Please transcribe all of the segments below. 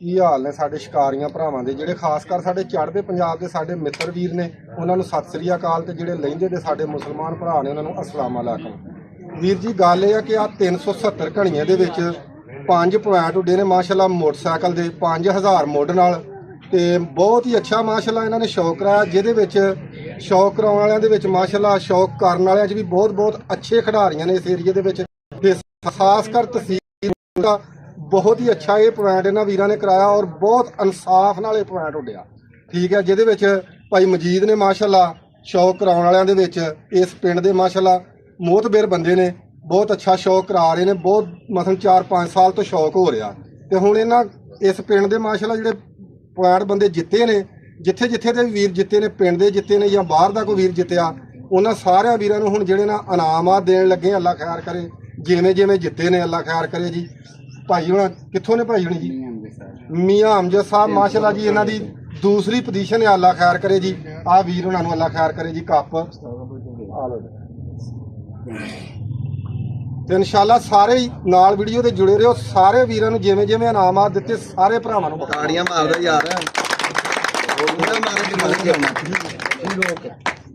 ਕੀ ਹਾਲ ਨੇ ਸਾਡੇ ਸ਼ਿਕਾਰੀਆਂ ਭਰਾਵਾਂ ਦੇ, ਜਿਹੜੇ ਖਾਸ ਕਰ ਸਾਡੇ ਚੜ੍ਹਦੇ ਪੰਜਾਬ ਦੇ ਸਾਡੇ ਮਿੱਤਰ ਵੀਰ ਨੇ, ਉਹਨਾਂ ਨੂੰ ਸਤਿ ਸ੍ਰੀ ਅਕਾਲ। ਤੇ ਜਿਹੜੇ ਲਹਿੰਦੇ ਦੇ ਸਾਡੇ ਮੁਸਲਮਾਨ ਭਰਾ ਨੇ, ਉਹਨਾਂ ਨੂੰ ਅਸਲਾਮ ਅਲੈਕੁਮ। ਵੀਰ ਜੀ ਗੱਲ ਇਹ ਆ ਕਿ ਆ 370 ਘਣੀਆਂ ਦੇ ਵਿੱਚ 5 ਪੁਆਇੰਟ ਉੱਡੇ ਨੇ ਮਾਸ਼ਾਅੱਲਾ ਮੋਟਰਸਾਈਕਲ ਦੇ 5000 ਮੁੱਢ ਨਾਲ। ਤੇ ਬਹੁਤ ਹੀ ਅੱਛਾ ਮਾਸ਼ਾਅੱਲਾ ਇਹਨਾਂ ਨੇ ਸ਼ੌਕ ਕਰਾਇਆ, ਜਿਹਦੇ ਵਿੱਚ ਸ਼ੌਕ ਕਰਾਉਣ ਵਾਲਿਆਂ ਦੇ ਵਿੱਚ ਮਾਸ਼ਾਅੱਲਾ ਸ਼ੌਕ ਕਰਨ ਵਾਲਿਆਂ 'ਚ ਵੀ ਬਹੁਤ ਅੱਛੇ ਖਿਡਾਰੀਆਂ ਨੇ ਇਸ ਏਰੀਏ ਦੇ ਵਿੱਚ। ਤੇ ਖਾਸ ਕਰ ਤਹਿਸੀਲ ਦਾ ਬਹੁਤ ਹੀ ਅੱਛਾ ਇਹ ਪੁਆਇੰਟ ਇਹਨਾਂ ਵੀਰਾਂ ਨੇ ਕਰਾਇਆ ਔਰ ਬਹੁਤ ਇਨਸਾਫ ਨਾਲ ਇਹ ਪੁਆਇੰਟ ਉੱਡਿਆ। ਠੀਕ ਹੈ, ਜਿਹਦੇ ਵਿੱਚ ਭਾਈ ਮਜੀਦ ਨੇ ਮਾਸ਼ਾਅੱਲਾ ਸ਼ੌਕ ਕਰਾਉਣ ਵਾਲਿਆਂ ਦੇ ਵਿੱਚ ਇਸ ਪਿੰਡ ਦੇ ਮਾਸ਼ਾਅੱਲਾ ਮੋਹਤਬਰ ਬੰਦੇ ਨੇ, ਬਹੁਤ ਅੱਛਾ ਸ਼ੌਕ ਕਰਾ ਰਹੇ ਨੇ। ਬਹੁਤ ਮਤਲਬ 4-5 ਸਾਲ ਤੋਂ ਸ਼ੌਕ ਹੋ ਰਿਹਾ। ਤੇ ਹੁਣ ਇਹਨਾਂ ਇਸ ਪਿੰਡ ਦੇ ਮਾਸ਼ਾਅੱਲਾ ਜਿਹੜੇ ਪੁਆਇੰਟ ਬੰਦੇ ਜਿੱਤੇ ਨੇ, ਜਿੱਥੇ ਜਿੱਥੇ ਦੇ ਵੀਰ ਜਿੱਤੇ ਨੇ, ਪਿੰਡ ਦੇ ਜਿੱਤੇ ਨੇ ਜਾਂ ਬਾਹਰ ਦਾ ਕੋਈ ਵੀਰ ਜਿੱਤਿਆ, ਉਹਨਾਂ ਸਾਰਿਆਂ ਵੀਰਾਂ ਨੂੰ ਹੁਣ ਜਿਹੜੇ ਨਾ ਇਨਾਮਾਤ ਦੇਣ ਲੱਗੇ। ਅੱਲਾ ਖੈਰ ਕਰੇ, ਜਿਵੇਂ ਜਿਵੇਂ ਜਿੱਤੇ ਨੇ ਅੱਲਾ ਖੈਰ ਕਰੇ ਜੀ। ਭਾਈ ਹੁਣ ਕਿੱਥੋਂ ਨੇ? ਭਾਈ ਹੁਣੀ ਜੀ ਮੀਆਂ ਅਮਜਦ ਸਾਹਿਬ ਮਾਸ਼ਾਅੱਲਾ ਜੀ, ਇਹਨਾਂ ਦੀ ਦੂਸਰੀ ਪੋਜੀਸ਼ਨ ਹੈ। ਅੱਲਾ ਖੈਰ ਕਰੇ ਜੀ। ਆਹ ਵੀਰ ਉਹਨਾਂ ਨੂੰ ਅੱਲਾ ਖੈਰ ਕਰੇ ਜੀ। ਕੱਪ ਆ ਲਓ ਤੇ ਇਨਸ਼ਾਅੱਲਾ ਸਾਰੇ ਹੀ ਨਾਲ ਵੀਡੀਓ ਤੇ ਜੁੜੇ ਰਹੋ। ਸਾਰੇ ਵੀਰਾਂ ਨੂੰ ਜਿਵੇਂ ਜਿਵੇਂ ਇਨਾਮਾਤ ਦਿੱਤੇ ਸਾਰੇ ਭਰਾਵਾਂ ਨੂੰ ਤਾੜੀਆਂ ਮਾਰਦਾ ਯਾਰ।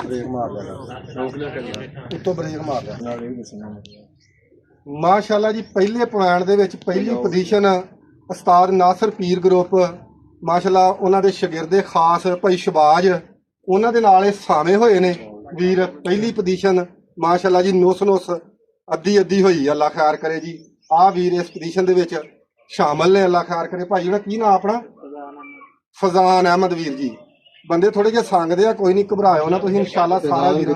ਬ੍ਰੇਕ ਮਾਰ ਲਿਆ, ਉੱਤੋਂ ਬ੍ਰੇਕ ਮਾਰ ਲਿਆ। ਮਾਸ਼ਾਅੱਲਾ ਜੀ ਪਹਿਲੇ ਪੁਆਇੰਟ ਦੇ ਵਿੱਚ ਪਹਿਲੀ ਪੋਜੀਸ਼ਨ ਉਸਤਾਦ ਨਾਸਰ ਪੀਰ ਗਰੁੱਪ ਮਾਸ਼ਾਅੱਲਾ, ਉਹਨਾਂ ਦੇ ਸ਼ਾਗਿਰਦੇ ਖਾਸ ਭਾਈ ਸ਼ਬਾਜ, ਉਹਨਾਂ ਦੇ ਨਾਲ ਇਹ ਸਾਵੇਂ ਹੋਏ ਨੇ ਵੀਰ। ਪਹਿਲੀ ਪੋਜੀਸ਼ਨ ਮਾਸ਼ਾਅੱਲਾ ਜੀ ਨੁਸ ਅੱਧੀ ਹੋਈ। ਅੱਲਾ ਖੈਰ ਕਰੇ ਜੀ। ਆਹ ਵੀਰ ਇਸ ਪੋਜੀਸ਼ਨ ਦੇ ਵਿੱਚ ਸ਼ਾਮਲ ਨੇ। ਅੱਲਾ ਖੈਰ ਕਰੇ। ਭਾਈ ਉਹਨਾਂ ਕੀ ਨਾਂ ਆਪਣਾ? ਫਜ਼ਾਨ ਅਹਿਮਦ ਵੀਰ ਜੀ। ਬੰਦੇ ਥੋੜੇ ਜਿਹੇ ਸੰਗਦੇ ਆ, ਕੋਈ ਨਹੀਂ ਘਬਰਾਇਓ ਨਾ ਤੁਸੀਂ, ਇਨਸ਼ਾਅੱਲਾ ਸਾਰਾ ਵੀਰ।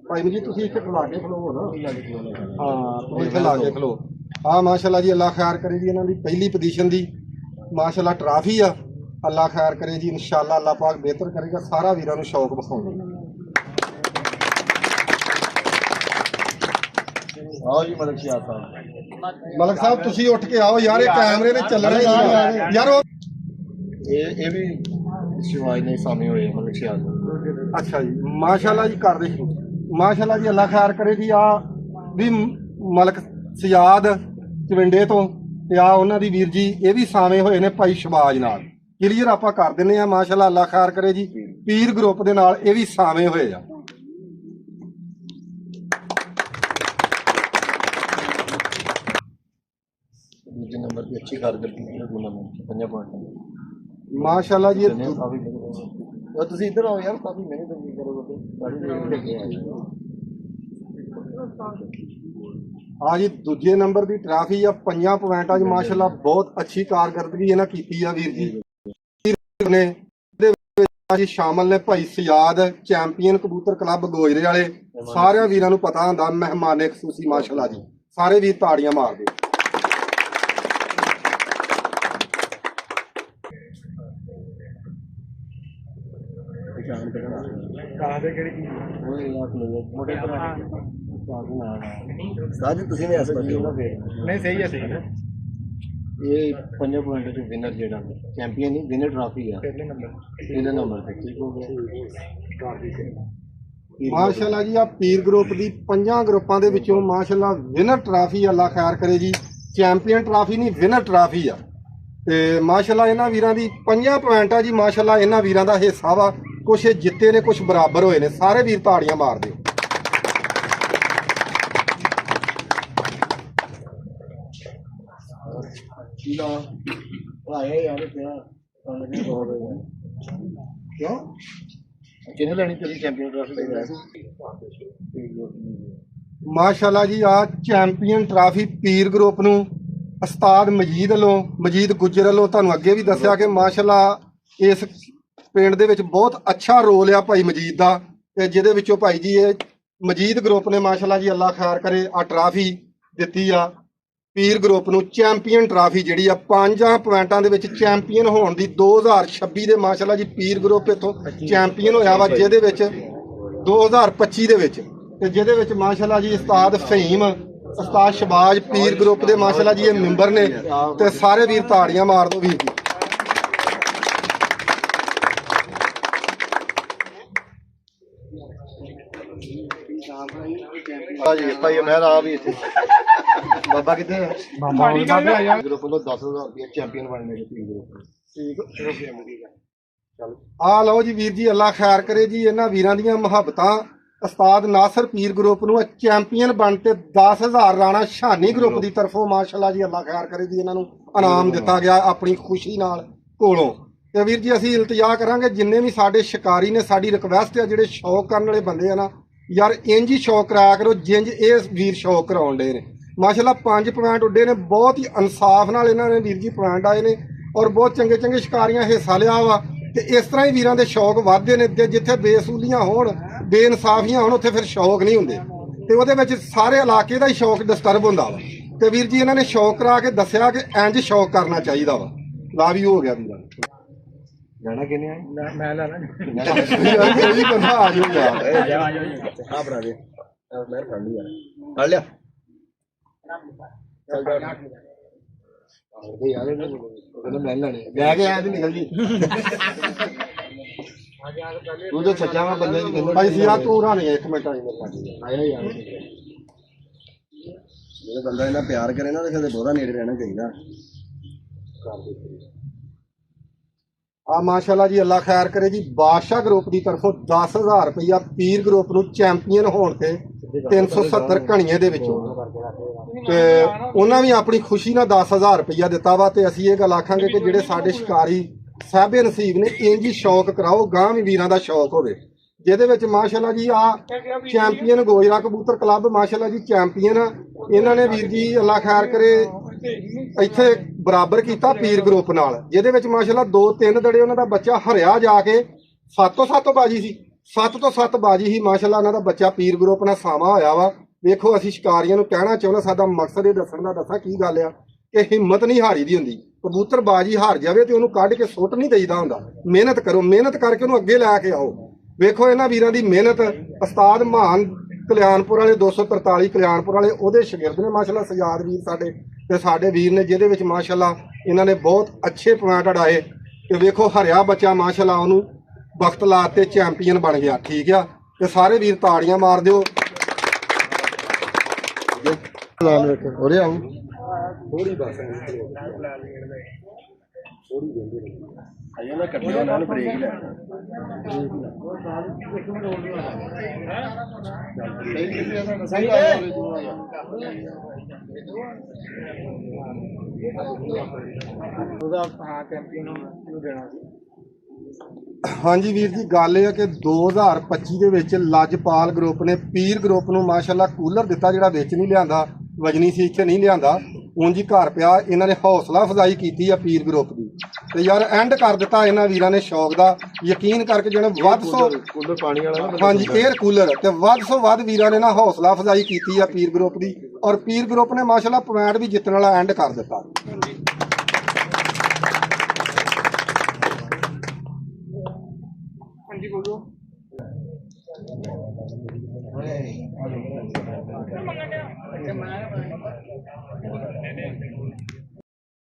ਭਾਈ ਜੀ ਤੁਸੀਂ ਇੱਥੇ ਲਾ ਕੇ ਖਲੋ ਨਾ। ਹਾਂ ਇੱਥੇ ਲਾ ਕੇ ਖਲੋ। ਆਹ ਮਾਸ਼ਾਅੱਲਾ ਜੀ ਅੱਲਾ ਖੈਰ ਕਰੇ ਜੀ। ਇਹਨਾਂ ਦੀ ਪਹਿਲੀ ਪੋਜੀਸ਼ਨ ਦੀ ਮਾਸ਼ਾਅੱਲਾ ਟਰਾਫੀ ਆ। ਅੱਲਾ ਖੈਰ ਕਰੇ ਜੀ। ਇਨਸ਼ਾਅੱਲਾ ਅੱਲਾ ਪਾਕ ਬਿਹਤਰ ਕਰੇਗਾ। ਸਾਰਾ ਵੀਰਾਂ ਨੂੰ ਸ਼ੌਕ ਵਿਖਾਉਂਦੇ। ਆਓ ਜੀ ਮਲਕ ਸ਼ਾਹ ਸਾਹਿਬ। ਮਲਕ ਸਾਹਿਬ ਤੁਸੀਂ ਉੱਠ ਕੇ ਆਓ ਯਾਰ, ਇਹ ਕੈਮਰੇ ਨੇ ਚੱਲਣਾ ਯਾਰ। ਉਹ ਇਹ ਵੀ ਸ਼ਿਵਾਜ ਨੇ ਸਾਹਮਣੇ ਹੋਏ ਮਲਕ ਸ਼ਾਹ। ਅੱਛਾ ਜੀ ਮਾਸ਼ਾਅੱਲਾ ਜੀ ਕਰਦੇ ਸੀ। ਮਾਸ਼ਾਅੱਲਾ ਜੀ ਅੱਲਾ ਖੈਰ ਕਰੇ ਜੀ। ਆ ਵੀ ਮਲਕ ਸਿਆਦ ਚਵਿੰਡੇ ਤੋਂ, ਤੇ ਆ ਉਹਨਾਂ ਦੀ ਵੀਰ ਜੀ ਇਹ ਵੀ ਸਾਵੇਂ ਹੋਏ ਨੇ ਭਾਈ ਸ਼ਬਾਜ ਨਾਲ। ਕਲੀਅਰ ਆਪਾਂ ਕਰ ਦਿੰਦੇ ਆ। ਮਾਸ਼ਾਅੱਲਾ ਅੱਲਾ ਖੈਰ ਕਰੇ ਜੀ। ਪੀਰ ਗਰੁੱਪ ਦੇ ਨਾਲ ਇਹ ਵੀ ਸਾਵੇਂ ਹੋਏ ਆ। ਦੂਜੇ ਨੰਬਰ ਤੇ ਅੱਛੀ ਕਾਰਗਰਦਗੀ ਹੈ ਟੂਰਨਾਮੈਂਟ 5 ਪੁਆਇੰਟ ਮਾਸ਼ਾਅੱਲਾ ਜੀ। ਤੁਸੀਂ ਇੱਧਰ ਆਓ ਯਾਰ, ਕਾਫੀ ਮਿਹਨਤ ਕਰੋਗੇ। ਆ ਜੀ ਦੂਜੇ ਨੰਬਰ ਦੀ ਟਰਾਫੀ ਆ 5 ਪੁਆਇੰਟਾਂ 'ਚ ਮਾਸ਼ਾਅੱਲਾ ਬਹੁਤ ਅੱਛੀ ਕਾਰਗਰਦਗੀ ਇਹਨਾਂ ਕੀਤੀ ਆ ਵੀਰ ਜੀ ਨੇ। ਸ਼ਾਮਲ ਨੇ ਭਾਈ ਸਿਆਦ, ਚੈਂਪੀਅਨ ਕਬੂਤਰ ਕਲੱਬ ਗੋਜਰੇ ਵਾਲੇ। ਸਾਰਿਆਂ ਵੀਰਾਂ ਨੂੰ ਪਤਾ ਹੁੰਦਾ ਮਹਿਮਾਨੇ ਖਸੂਸੀ ਮਾਸ਼ਾਅੱਲਾ ਜੀ। ਸਾਰੇ ਵੀਰ ਤਾੜੀਆਂ ਮਾਰਦੇ। ਸਾਜ ਤੁਸੀਂ ਨੇ ਇਸ ਪਾਸੇ ਨਹੀਂ ਸਹੀ ਹੈ, ਸਹੀ ਹੈ। ਇਹ 5 ਪੁਆਇੰਟ ਚ ਵਿਨਰ ਜਿਹੜਾ ਚੈਂਪੀਅਨ ਨਹੀਂ, ਵਿਨਰ ਟਰਾਫੀ ਆ ਪਹਿਲੇ ਨੰਬਰ ਤੇ। ਠੀਕ ਹੋ ਗਿਆ ਮਾਸ਼ਾਅੱਲਾ ਜੀ। ਆ ਪੀਰ ਗਰੁੱਪ ਦੀ 5 ਗਰੁੱਪਾਂ ਦੇ ਵਿੱਚੋਂ ਮਾਸ਼ਾਅੱਲਾ ਵਿਨਰ ਟਰਾਫੀ ਅੱਲਾ ਖੈਰ ਕਰੇ ਜੀ। ਚੈਂਪੀਅਨ ਟਰਾਫੀ ਨਹੀਂ, ਵਿਨਰ ਟਰਾਫੀ ਆ। ਤੇ ਮਾਸ਼ਾਅੱਲਾ ਇਹਨਾਂ ਵੀਰਾਂ ਦੀ 5 ਪੁਆਇੰਟਾਂ ਜੀ ਮਾਸ਼ਾਅੱਲਾ ਇਹਨਾਂ ਵੀਰਾਂ ਦਾ ਹਿੱਸਾ ਵਾ। ਕੁਛ ਜਿੱਤੇ ਨੇ, ਕੁਛ ਬਰਾਬਰ ਹੋਏ ਨੇ। ਸਾਰੇ ਵੀਰ ਤਾੜੀਆਂ ਮਾਰਦੇ। ਕਿਉਂ ਕਿਹਨੇ ਲੈਣੀ ਤੁਸੀਂ ਚੈਂਪੀਅਨ ਟਰਾਫੀ? ਮਾਸ਼ਾਅੱਲਾ ਜੀ ਆ ਚੈਂਪੀਅਨ ਟਰਾਫੀ ਪੀਰ ਗਰੁੱਪ ਨੂੰ ਉਸਤਾਦ ਮਜੀਦ ਵੱਲੋਂ, ਮਜੀਦ ਗੁੱਜਰ ਵੱਲੋਂ ਤੁਹਾਨੂੰ ਅੱਗੇ ਵੀ ਦੱਸਿਆ ਕਿ ਮਾਸ਼ਾਅੱਲਾ ਇਸ ਪਿੰਡ ਦੇ ਵਿੱਚ ਬਹੁਤ ਅੱਛਾ ਰੋਲ ਆ ਭਾਈ ਮਜੀਦ ਦਾ। ਤੇ ਜਿਹਦੇ ਵਿੱਚੋਂ ਭਾਈ ਜੀ ਇਹ ਮਜੀਦ ਗਰੁੱਪ ਨੇ ਮਾਸ਼ਾਅੱਲਾ ਜੀ ਅੱਲਾ ਖੈਰ ਕਰੇ ਆ ਟਰਾਫੀ ਦਿੱਤੀ ਆ ਪੀਰ ਗਰੁੱਪ ਨੂੰ। ਚੈਂਪੀਅਨ ਟਰਾਫੀ ਜਿਹੜੀ ਆ 5 ਪੁਆਇੰਟਾਂ ਦੇ ਵਿੱਚ ਚੈਂਪੀਅਨ ਹੋਣ ਦੀ 2026 ਦੇ ਮਾਸ਼ਾਅੱਲਾ ਜੀ ਪੀਰ ਗਰੁੱਪ ਇੱਥੋਂ ਚੈਂਪੀਅਨ ਹੋਇਆ ਵਾ, ਜਿਹਦੇ ਵਿੱਚ 2025 ਦੇ ਵਿੱਚ। ਤੇ ਜਿਹਦੇ ਵਿੱਚ ਮਾਸ਼ਾਅੱਲਾ ਜੀ ਉਸਤਾਦ ਫਹੀਮ, ਉਸਤਾਦ ਸ਼ਬਾਜ ਪੀਰ ਗਰੁੱਪ ਦੇ ਮਾਸ਼ਾਅੱਲਾ ਜੀ ਇਹ ਮੈਂਬਰ ਨੇ। ਤੇ ਸਾਰੇ ਵੀਰ ਤਾੜੀਆਂ ਮਾਰ ਦਿਓ ਵੀਰ ਜੀ। ਭਾਈ ਮੈਂ ਆ ਵੀ ਇੱਥੇ ਬਾਬਾ ਕਿੱਥੇ ਆ? ਬਾਬਾ ਗਰੁੱਪ ਨੂੰ 10,000 ਰੁਪਏ ਚੈਂਪੀਅਨ ਬਣਨੇ ਦੇ ਪੀ ਗਰੁੱਪ ਨੂੰ। ਠੀਕ ਆ ਲਓ ਜੀ ਵੀਰ ਜੀ, ਅੱਲਾ ਖੈਰ ਕਰੇ ਜੀ। ਇਹਨਾਂ ਵੀਰਾਂ ਦੀਆਂ ਮੁਹੱਬਤਾਂ ਉਸਤਾਦ ਨਾਸਰ ਪੀਰ ਗਰੁੱਪ ਨੂੰ ਚੈਂਪੀਅਨ ਬਣ ਤੇ 10,000 ਰਾਣਾ ਸ਼ਾਨੀ ਗਰੁੱਪ ਦੀ ਤਰਫੋਂ ਮਾਸ਼ਾਅੱਲਾ ਜੀ, ਅੱਲਾ ਖੈਰ ਕਰੇ ਜੀ, ਇਹਨਾਂ ਨੂੰ ਇਨਾਮ ਦਿੱਤਾ ਗਿਆ ਆਪਣੀ ਖੁਸ਼ੀ ਨਾਲ ਕੋਲੋਂ। ਤੇ ਵੀਰ ਜੀ ਅਸੀਂ ਇਲਤਜਾ ਕਰਾਂਗੇ ਜਿੰਨੇ ਵੀ ਸਾਡੇ ਸ਼ਿਕਾਰੀ ਨੇ, ਸਾਡੀ ਰਿਕਵੈਸਟ ਹੈ ਜਿਹੜੇ ਸ਼ੌਕ ਕਰਨ ਵਾਲੇ ਬੰਦੇ ਆ ਨਾ ਯਾਰ, ਇੰਜ ਹੀ ਸ਼ੌਕ ਕਰਾਇਆ ਕਰੋ ਜਿੰਜ ਇਹ ਵੀਰ ਸ਼ੌਕ ਕਰਾਉਣ ਦੇ ਨੇ। ਮਾਸ਼ਾਅੱਲਾ 5 ਪੁਆਇੰਟ ਉੱਡੇ ਨੇ, ਬਹੁਤ ਹੀ ਇਨਸਾਫ ਨਾਲ ਇਹਨਾਂ ਨੇ ਵੀਰ ਜੀ ਪੁਆਇੰਟ ਆਏ ਨੇ ਔਰ ਬਹੁਤ ਚੰਗੇ ਚੰਗੇ ਸ਼ਿਕਾਰੀਆਂ ਹਿੱਸਾ ਲਿਆ ਵਾ। ਤੇ ਇਸ ਤਰ੍ਹਾਂ ਹੀ ਵੀਰਾਂ ਦੇ ਸ਼ੌਕ ਵੱਧਦੇ ਨੇ ਤੇ ਜਿੱਥੇ ਬੇਸੂਲੀਆਂ ਹੋਣ, ਬੇਇਨਸਾਫੀਆਂ ਹੋਣ, ਉੱਥੇ ਫਿਰ ਸ਼ੌਕ ਨਹੀਂ ਹੁੰਦੇ ਤੇ ਉਹਦੇ ਵਿੱਚ ਸਾਰੇ ਇਲਾਕੇ ਦਾ ਹੀ ਸ਼ੌਕ ਡਿਸਟਰਬ ਹੁੰਦਾ ਵਾ। ਤੇ ਵੀਰ ਜੀ ਇਹਨਾਂ ਨੇ ਸ਼ੌਕ ਕਰਾ ਕੇ ਦੱਸਿਆ ਕਿ ਇੰਜ ਸ਼ੌਕ ਕਰਨਾ ਚਾਹੀਦਾ ਵਾ। ਲਾ ਵੀ ਹੋ ਗਿਆ ਵੀਰਾਂ ਜਾਣਾ ਕਿੰਨੇ ਆਏ? ਮੈਂ ਲੈਣਾ ਇਹ ਵੀ ਬੰਦਾ ਆ ਜਾਊਗਾ। ਆ ਬਣਾ ਦੇ ਮੈਂ ਫੜ ਲਿਆ ਫੜ ਲਿਆ ਚੱਲ ਯਾਰ ਉਹਨੇ ਮੈਂ ਲੈਣੇ ਲੈ ਕੇ ਆਇਆ ਤੇ ਨਿਕਲ ਜੀ। ਤੂੰ ਤਾਂ ਸੱਚਾ ਵਾ ਬੰਦੇ ਦੀ ਕਹਿੰਦਾ ਭਾਈ ਸੀਆ ਤੂੰ ਰਾਣੀ ਇੱਕ ਮਿੰਟ ਆਈ ਮੇਰੇ ਨਾਲ ਆਇਆ ਯਾਰ ਜਿਹੜਾ ਬੰਦਾ ਇਹਨਾਂ ਪਿਆਰ ਕਰੇ ਨਾ ਤੇ ਕਦੇ ਬਹੁਤਾ ਨੇੜੇ ਰਹਿਣਾ ਚਾਹੀਦਾ। ਆ ਮਾਸ਼ਾਅੱਲਾ ਜੀ, ਅੱਲਾ ਖੈਰ ਕਰੇ ਜੀ। ਬਾਦਸ਼ਾਹ ਗਰੁੱਪ ਦੀ ਤਰਫੋਂ 10,000 ਰੁਪਇਆ ਪੀਰ ਗਰੁੱਪ ਨੂੰ ਚੈਂਪੀਅਨ ਹੋਣ ਤੇ 370 ਘਣੀਏ ਦੇ ਵਿੱਚੋਂ ਤੇ ਉਹਨਾਂ ਵੀ ਆਪਣੀ ਖੁਸ਼ੀ ਨਾਲ 10,000 ਰੁਪਇਆ ਦਿੱਤਾ ਵਾ। ਤੇ ਅਸੀਂ ਇਹ ਗੱਲ ਆਖਾਂਗੇ ਕਿ ਜਿਹੜੇ ਸਾਡੇ ਸ਼ਿਕਾਰੀ ਸਾਹਿਬੇ ਨਸੀਬ ਨੇ ਇੰਜ ਹੀ ਸ਼ੌਕ ਕਰਾਓ, ਗਾਂ ਵੀ ਵੀਰਾਂ ਦਾ ਸ਼ੌਕ ਹੋਵੇ। ਜਿਹਦੇ ਵਿੱਚ ਮਾਸ਼ਾਅੱਲਾ ਜੀ ਆ ਚੈਂਪੀਅਨ ਗੋਜਰਾ ਕਬੂਤਰ ਕਲੱਬ ਮਾਸ਼ਾਅੱਲਾ ਜੀ ਚੈਂਪੀਅਨ ਆ। ਇਹਨਾਂ ਨੇ ਵੀਰ ਜੀ ਅੱਲਾ ਖੈਰ ਕਰੇ ਇੱਥੇ ਬਰਾਬਰ ਕੀਤਾ ਪੀਰ ਗਰੁੱਪ ਨਾਲ, ਜਿਹਦੇ ਵਿੱਚ ਮਾਸ਼ਾਅੱਲਾ 2-3 ਦੜੇ ਉਹਨਾਂ ਦਾ ਬੱਚਾ ਹਰਿਆ ਜਾ ਕੇ 7-7 ਬਾਜੀ ਸੀ, 7-7 ਬਾਜੀ ਹੀ ਮਾਸ਼ਾਅੱਲਾ ਉਹਨਾਂ ਦਾ ਬੱਚਾ ਪੀਰ ਗਰੁੱਪ ਨਾਲ ਸਾਵਾ ਹੋਇਆ ਵਾ। ਵੇਖੋ ਅਸੀਂ ਸ਼ਿਕਾਰੀਆਂ ਨੂੰ ਕਹਿਣਾ ਚਾਹੁੰਦਾ, ਸਾਡਾ ਮਕਸਦ ਇਹ ਦੱਸਣ ਦਾ ਦੱਸਾਂ ਕੀ ਗੱਲ ਆ ਕਿ ਹਿੰਮਤ ਨਹੀਂ ਹਾਰੀ ਦੀ ਹੁੰਦੀ। ਕਬੂਤਰ ਬਾਜੀ ਹਾਰ ਜਾਵੇ ਤੇ ਉਹਨੂੰ ਕੱਢ ਕੇ ਸੁੱਟ ਨਹੀਂ ਦੇਈਦਾ ਹੁੰਦਾ। ਮਿਹਨਤ ਕਰੋ, ਮਿਹਨਤ ਕਰਕੇ ਉਹਨੂੰ ਅੱਗੇ ਲੈ ਕੇ ਆਓ। ਵੇਖੋ ਇਹਨਾਂ ਵੀਰਾਂ ਦੀ ਮਿਹਨਤ। ਉਸਤਾਦ ਮਹਾਨ ਕਲਿਆਣਪੁਰ ਵਾਲੇ 243 ਕਲਿਆਣਪੁਰ ਵਾਲੇ ਉਹਦੇ ਸ਼ਾਗਿਰਦ ਨੇ ਮਾਸ਼ਾਅੱਲਾ ਸਜਾਦ ਵੀਰ ਸਾਡੇ ਤੇ ਸਾਡੇ ਵੀਰ ਨੇ, ਜਿਹਦੇ ਵਿੱਚ ਮਾਸ਼ਾਅੱਲਾ ਇਹਨਾਂ ਨੇ ਬਹੁਤ ਅੱਛੇ ਪੁਆਇੰਟ ਅੜਾਏ। ਤੇ ਵੇਖੋ ਹਰਿਆ ਬੱਚਾ ਮਾਸ਼ਾਅੱਲਾ ਉਹਨੂੰ ਵਕਤ ਲਾ ਤੇ ਚੈਂਪੀਅਨ ਬਣ ਗਿਆ। ਠੀਕ ਆ, ਤੇ ਸਾਰੇ ਵੀਰ ਤਾੜੀਆਂ ਮਾਰ ਦਿਓ। ਉਰੇ ਆਉ ਥੋੜੀ ਬਸ ਥੋੜੀ ਦਿੰਦੇ ਆਇਆ ਨਾ ਕੱਢੀ ਉਹਨਾਂ ਨੂੰ ਬ੍ਰੇਕ ਲੈ ਉਹਦਾ ਹਾਂ ਚੈਂਪੀਅਨ ਨੂੰ ਦੇਣਾ ਸੀ। ਹਾਂਜੀ ਵੀਰ ਜੀ, ਗੱਲ ਇਹ ਹੈ ਕਿ 2025 ਦੇ ਵਿੱਚ ਲਜਪਾਲ ਗਰੁੱਪ ਨੇ ਪੀਰ ਗਰੁੱਪ ਨੂੰ ਮਾਸ਼ਾਅੱਲਾ ਕੂਲਰ ਦਿੱਤਾ, ਜਿਹੜਾ ਵਿੱਚ ਨਹੀਂ ਲਿਆਂਦਾ, ਵਜਨੀ ਸੀ, ਇੱਥੇ ਨਹੀਂ ਲਿਆਂਦਾ, ਉਂਝ ਹੀ ਘਰ ਪਿਆ। ਇਹਨਾਂ ਨੇ ਹੌਸਲਾ ਅਫਜ਼ਾਈ ਕੀਤੀ ਆ ਪੀਰ ਗਰੁੱਪ ਦੀ ਤੇ ਯਾਰ ਐਂਡ ਕਰ ਦਿੱਤਾ ਇਹਨਾਂ ਵੀਰਾਂ ਨੇ ਸ਼ੌਕ ਦਾ। ਯਕੀਨ ਕਰਕੇ ਜਿਹੜੇ ਵੱਧ ਸੌ ਕੂਲਰ ਪਾਣੀ ਵਾਲਾ ਨਾ ਹਾਂਜੀ 에ਅਰ ਕੂਲਰ ਤੇ ਵੱਧ ਸੌ ਵੱਧ ਵੀਰਾਂ ਨੇ ਨਾ ਹੌਸਲਾ ਅਫਜ਼ਾਈ ਕੀਤੀ ਆ ਪੀਰ ਗਰੁੱਪ ਦੀ ਔਰ ਪੀਰ ਗਰੁੱਪ ਨੇ ਮਾਸ਼ਾਅੱਲਾ ਪੁਆਇੰਟ ਵੀ ਜਿੱਤਣ ਵਾਲਾ ਐਂਡ ਕਰ ਦਿੱਤਾ। ਹਾਂਜੀ ਬੋਲੋ।